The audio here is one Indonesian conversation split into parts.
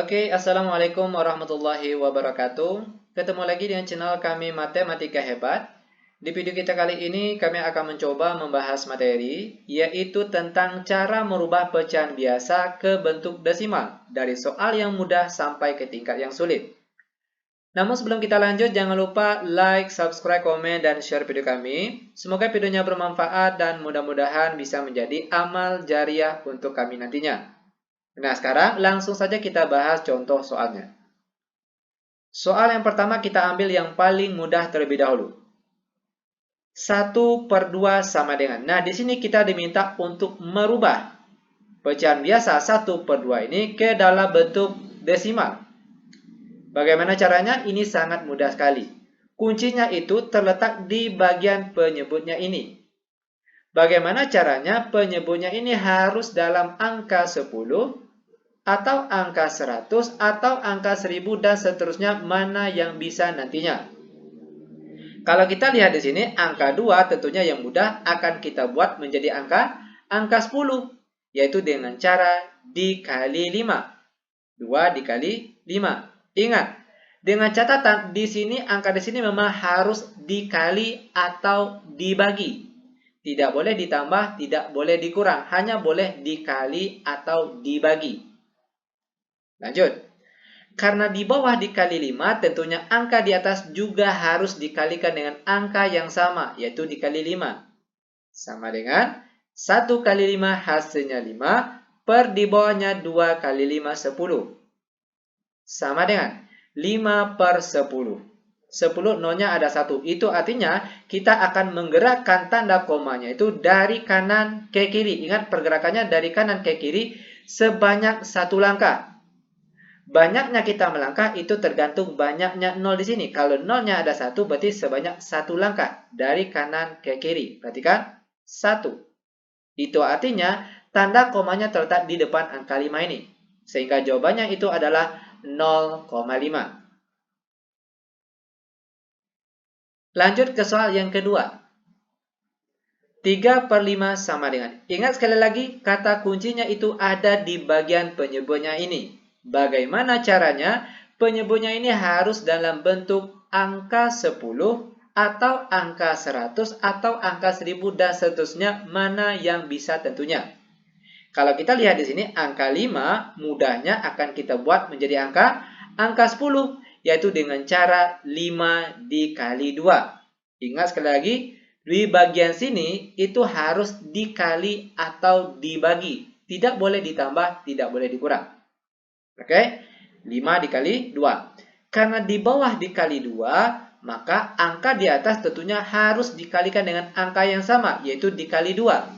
Oke, Assalamualaikum warahmatullahi wabarakatuh. Ketemu lagi dengan channel kami Matematika Hebat. Di video kita kali ini kami akan mencoba membahas materi, yaitu tentang cara merubah pecahan biasa ke bentuk desimal, dari soal yang mudah sampai ke tingkat yang sulit. Namun sebelum kita lanjut, jangan lupa like, subscribe, komen, dan share video kami. Semoga videonya bermanfaat dan mudah-mudahan bisa menjadi amal jariah untuk kami nantinya. Nah, sekarang langsung saja kita bahas contoh soalnya. Soal yang pertama kita ambil yang paling mudah terlebih dahulu. 1/2 sama dengan. Nah, di sini kita diminta untuk merubah pecahan biasa 1/2 ini ke dalam bentuk desimal. Bagaimana caranya? Ini sangat mudah sekali. Kuncinya itu terletak di bagian penyebutnya ini. Bagaimana caranya? Penyebutnya ini harus dalam angka 10, atau angka 100, atau angka 1000, dan seterusnya, mana yang bisa nantinya. Kalau kita lihat di sini, angka 2 tentunya yang mudah akan kita buat menjadi angka 10, yaitu dengan cara dikali 5. 2 dikali 5. Ingat, dengan catatan di sini angka di sini memang harus dikali atau dibagi. Tidak boleh ditambah, tidak boleh dikurang, hanya boleh dikali atau dibagi. Lanjut. Karena di bawah dikali 5, tentunya angka di atas juga harus dikalikan dengan angka yang sama, yaitu dikali 5. Sama dengan 1 kali 5 hasilnya 5, per di bawahnya 2 kali 5, 10. Sama dengan 5/10. 10 nolnya ada 1. Itu artinya kita akan menggerakkan tanda komanya itu dari kanan ke kiri. Ingat, pergerakannya dari kanan ke kiri sebanyak 1 langkah. Banyaknya kita melangkah itu tergantung banyaknya 0 di sini. Kalau 0-nya ada 1, berarti sebanyak 1 langkah dari kanan ke kiri. Perhatikan, 1. Itu artinya tanda komanya terletak di depan angka 5 ini. Sehingga jawabannya itu adalah 0,5. Lanjut ke soal yang kedua. 3/5 sama dengan. Ingat sekali lagi, kata kuncinya itu ada di bagian penyebutnya ini. Bagaimana caranya? Penyebutnya ini harus dalam bentuk angka 10, atau angka 100, atau angka 1000, dan seterusnya, mana yang bisa tentunya. Kalau kita lihat di sini, angka 5 mudahnya akan kita buat menjadi angka 10, yaitu dengan cara 5 dikali 2. Ingat sekali lagi, di bagian sini itu harus dikali atau dibagi. Tidak boleh ditambah, tidak boleh dikurang. Oke, 5 dikali 2. Karena di bawah dikali 2, maka angka di atas tentunya harus dikalikan dengan angka yang sama, yaitu dikali 2.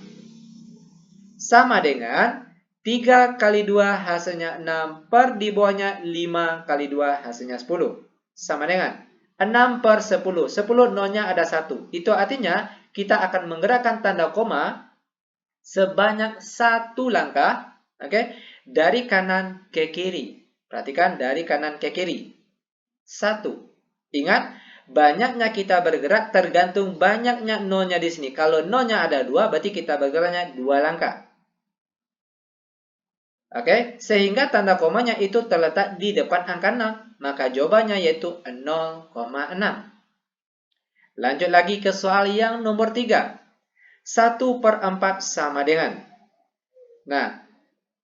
Sama dengan 3 kali 2 hasilnya 6, per di bawahnya 5 kali 2 hasilnya 10. Sama dengan 6/10. 10 nolnya ada 1. Itu artinya kita akan menggerakkan tanda koma sebanyak 1 langkah, dari kanan ke kiri. Perhatikan, dari kanan ke kiri. 1. Ingat, banyaknya kita bergerak tergantung banyaknya nolnya di sini. Kalau nolnya ada 2, berarti kita bergeraknya 2 langkah. Sehingga tanda komanya itu terletak di depan angka 6. Maka jawabannya yaitu 0,6. Lanjut lagi ke soal yang nomor 3. 1/4 sama dengan. Nah,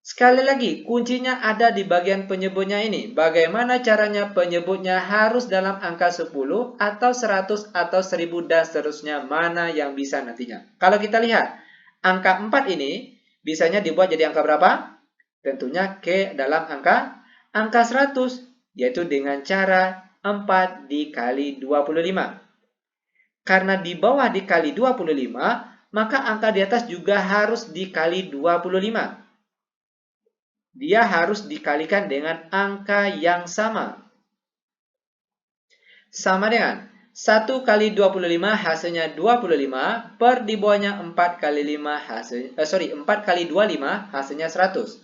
sekali lagi kuncinya ada di bagian penyebutnya ini. Bagaimana caranya? Penyebutnya harus dalam angka 10, atau 100, atau 1000, dan seterusnya, mana yang bisa nantinya. Kalau kita lihat, angka 4 ini bisanya dibuat jadi angka berapa? Tentunya ke dalam angka 100, yaitu dengan cara 4 dikali 25. Karena di bawah dikali 25, maka angka di atas juga harus dikali 25. Dia harus dikalikan dengan angka yang sama. Sama dengan 1 kali 25 hasilnya 25, per di bawahnya 4 kali 25 hasilnya 100.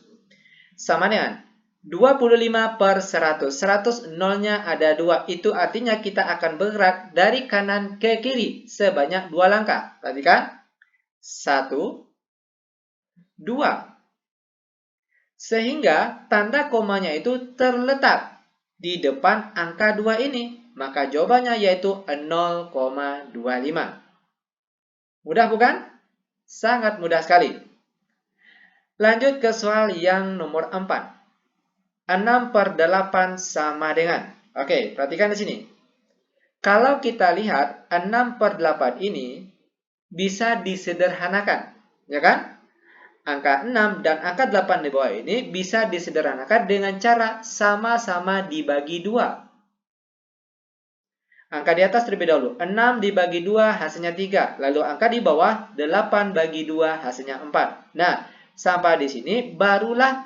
Sama dengan 25/100. 100 nolnya ada 2. Itu artinya kita akan bergerak dari kanan ke kiri sebanyak 2 langkah. Perhatikan. 1, 2. Sehingga tanda komanya itu terletak di depan angka 2 ini. Maka jawabannya yaitu 0,25. Mudah bukan? Sangat mudah sekali. Lanjut ke soal yang nomor 4. 6/8 sama dengan. Oke, perhatikan di sini. Kalau kita lihat 6/8 ini bisa disederhanakan, ya kan? Angka 6 dan angka 8 di bawah ini bisa disederhanakan dengan cara sama-sama dibagi 2. Angka di atas terlebih dahulu. 6 dibagi 2 hasilnya 3. Lalu angka di bawah 8 bagi 2 hasilnya 4. Nah, sampai di sini barulah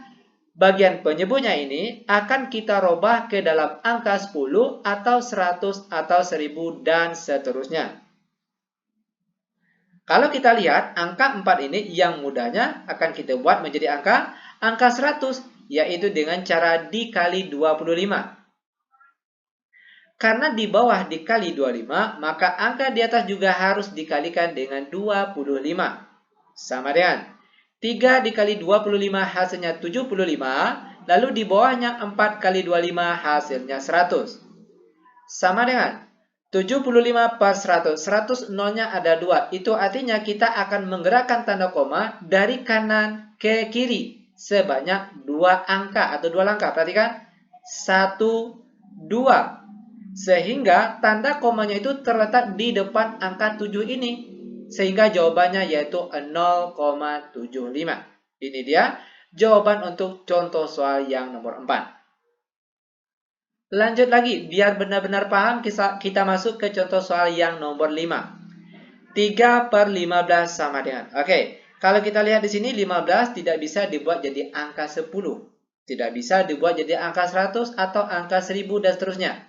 bagian penyebutnya ini akan kita robah ke dalam angka 10 atau 100 atau 1000 dan seterusnya. Kalau kita lihat angka 4 ini yang mudahnya akan kita buat menjadi angka 100, yaitu dengan cara dikali 25. Karena di bawah dikali 25, maka angka di atas juga harus dikalikan dengan 25. Sama dengan 3 dikali 25 hasilnya 75, lalu di bawahnya 4 kali 25 hasilnya 100. Sama dengan 75 per 100. 100 nolnya ada 2. Itu artinya kita akan menggerakkan tanda koma dari kanan ke kiri sebanyak 2 angka atau 2 langkah. Perhatikan. 1, 2. Sehingga tanda komanya itu terletak di depan angka 7 ini. Sehingga jawabannya yaitu 0,75. Ini dia jawaban untuk contoh soal yang nomor 4. Lanjut lagi, biar benar-benar paham kita masuk ke contoh soal yang nomor 5. 3/15 sama dengan. Oke, kalau kita lihat di sini 15 tidak bisa dibuat jadi angka 10. Tidak bisa dibuat jadi angka 100 atau angka 1000 dan seterusnya.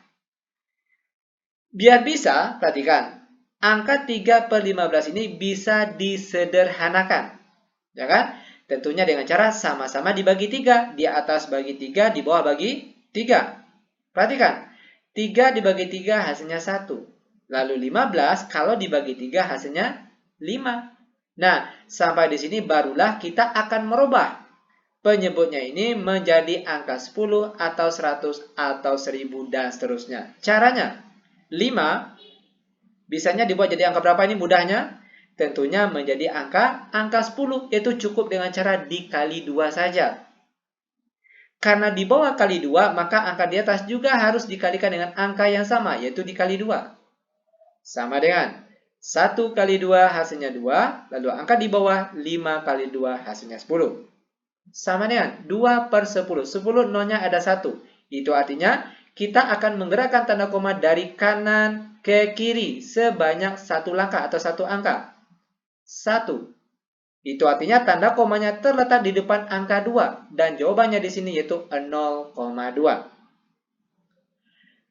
Biar bisa, perhatikan. Angka 3/15 ini bisa disederhanakan. Ya kan? Tentunya dengan cara sama-sama dibagi 3. Di atas bagi 3, di bawah bagi 3. Perhatikan. 3 dibagi 3 hasilnya 1. Lalu 15 kalau dibagi 3 hasilnya 5. Nah, sampai di sini barulah kita akan merubah penyebutnya ini menjadi angka 10 atau 100 atau 1000 dan seterusnya. Caranya, 5 bisanya dibuat jadi angka berapa ini mudahnya? Tentunya menjadi angka 10, yaitu cukup dengan cara dikali 2 saja. Karena di bawah kali 2, maka angka di atas juga harus dikalikan dengan angka yang sama, yaitu dikali 2. Sama dengan 1 kali 2 hasilnya 2, lalu angka di bawah 5 kali 2 hasilnya 10. Sama dengan 2/10. 10 nolnya ada 1. Itu artinya kita akan menggerakkan tanda koma dari kanan ke kiri sebanyak 1 langkah atau 1 angka. 1. Itu artinya tanda komanya terletak di depan angka 2 dan jawabannya di sini yaitu 0,2.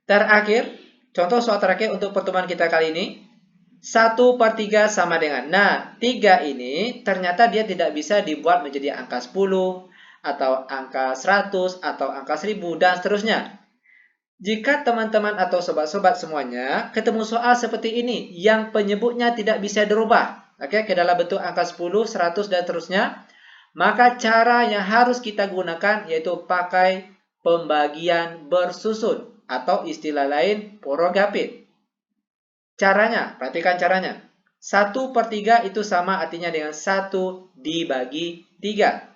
Terakhir, contoh soal terakhir untuk pertemuan kita kali ini. 1/3 sama dengan. Nah, 3 ini ternyata dia tidak bisa dibuat menjadi angka 10 atau angka 100 atau angka 1000 dan seterusnya. Jika teman-teman atau sobat-sobat semuanya ketemu soal seperti ini yang penyebutnya tidak bisa dirubah, oke, ke dalam bentuk angka 10, 100 dan seterusnya, maka cara yang harus kita gunakan yaitu pakai pembagian bersusun atau istilah lain porogapit. Caranya, perhatikan caranya. 1/3 itu sama artinya dengan 1 dibagi 3.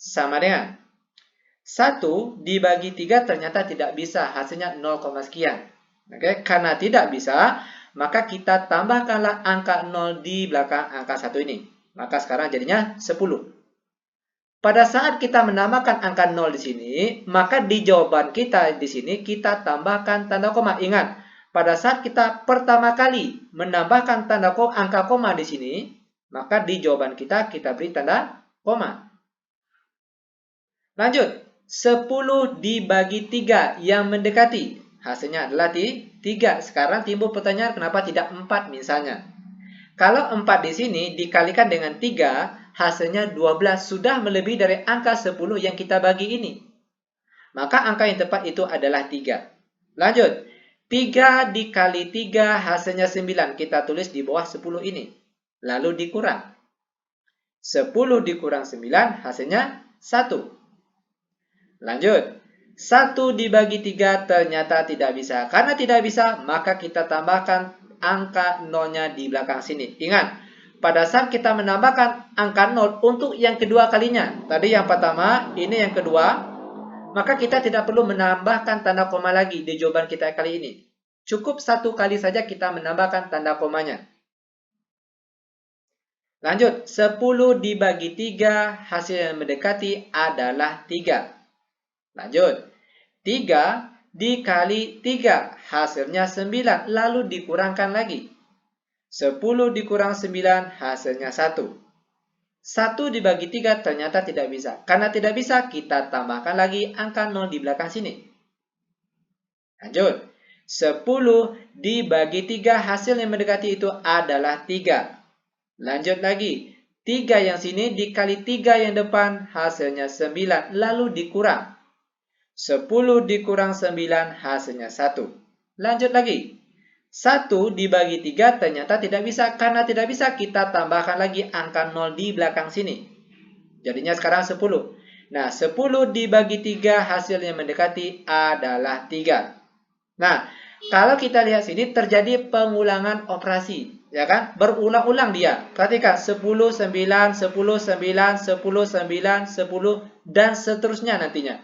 Sama dengan 1 dibagi 3 ternyata tidak bisa, hasilnya 0, sekian. Oke, karena tidak bisa, maka kita tambahkanlah angka 0 di belakang angka 1 ini. Maka sekarang jadinya 10. Pada saat kita menambahkan angka 0 di sini, maka di jawaban kita di sini kita tambahkan tanda koma. Ingat, pada saat kita pertama kali menambahkan tanda koma, angka koma di sini, maka di jawaban kita beri tanda koma. Lanjut. 10 dibagi 3 yang mendekati. Hasilnya adalah 3. Sekarang timbul pertanyaan kenapa tidak 4 misalnya. Kalau 4 di sini dikalikan dengan 3, hasilnya 12. Sudah melebihi dari angka 10 yang kita bagi ini. Maka angka yang tepat itu adalah 3. Lanjut. 3 dikali 3 hasilnya 9. Kita tulis di bawah 10 ini. Lalu dikurang. 10 dikurang 9 hasilnya 1. Lanjut. 1 dibagi 3 ternyata tidak bisa. Karena tidak bisa, maka kita tambahkan angka nolnya di belakang sini. Ingat, pada saat kita menambahkan angka 0 untuk yang kedua kalinya. Tadi yang pertama, ini yang kedua. Maka kita tidak perlu menambahkan tanda koma lagi di jawaban kita kali ini. Cukup 1 kali saja kita menambahkan tanda komanya. Lanjut, 10 dibagi 3, hasil yang mendekati adalah 3. Lanjut, 3 dikali 3, hasilnya 9, lalu dikurangkan lagi. 10 dikurang 9, hasilnya 1. 1 dibagi 3 ternyata tidak bisa. Karena tidak bisa, kita tambahkan lagi angka 0 di belakang sini. Lanjut, 10 dibagi 3, hasil yang mendekati itu adalah 3. Lanjut lagi, 3 yang sini dikali 3 yang depan, hasilnya 9, lalu dikurang. 10 dikurang 9, hasilnya 1. Lanjut lagi. 1 dibagi 3 ternyata tidak bisa. Karena tidak bisa, kita tambahkan lagi angka 0 di belakang sini. Jadinya sekarang 10. Nah, 10 dibagi 3 hasil yang mendekati adalah 3. Nah, kalau kita lihat sini terjadi pengulangan operasi. Ya kan? Berulang-ulang dia. Perhatikan, 10, 9, 10, 9, 10, 9, 10, dan seterusnya nantinya.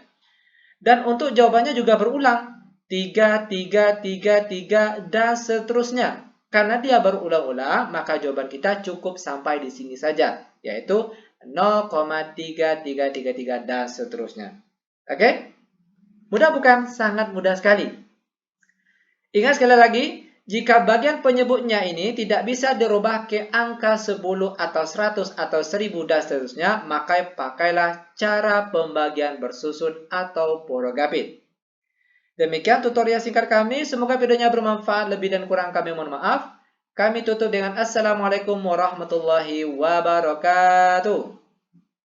Dan untuk jawabannya juga berulang. 3, 3, 3, 3, dan seterusnya. Karena dia berulang-ulang, maka jawaban kita cukup sampai di sini saja. Yaitu 0,3333 dan seterusnya. Oke? Mudah bukan? Sangat mudah sekali. Ingat sekali lagi, jika bagian penyebutnya ini tidak bisa dirubah ke angka 10 atau 100 atau 1000 dan seterusnya, maka pakailah cara pembagian bersusun atau porogapit. Demikian tutorial singkat kami, semoga videonya bermanfaat, lebih dan kurang kami mohon maaf. Kami tutup dengan Assalamualaikum warahmatullahi wabarakatuh.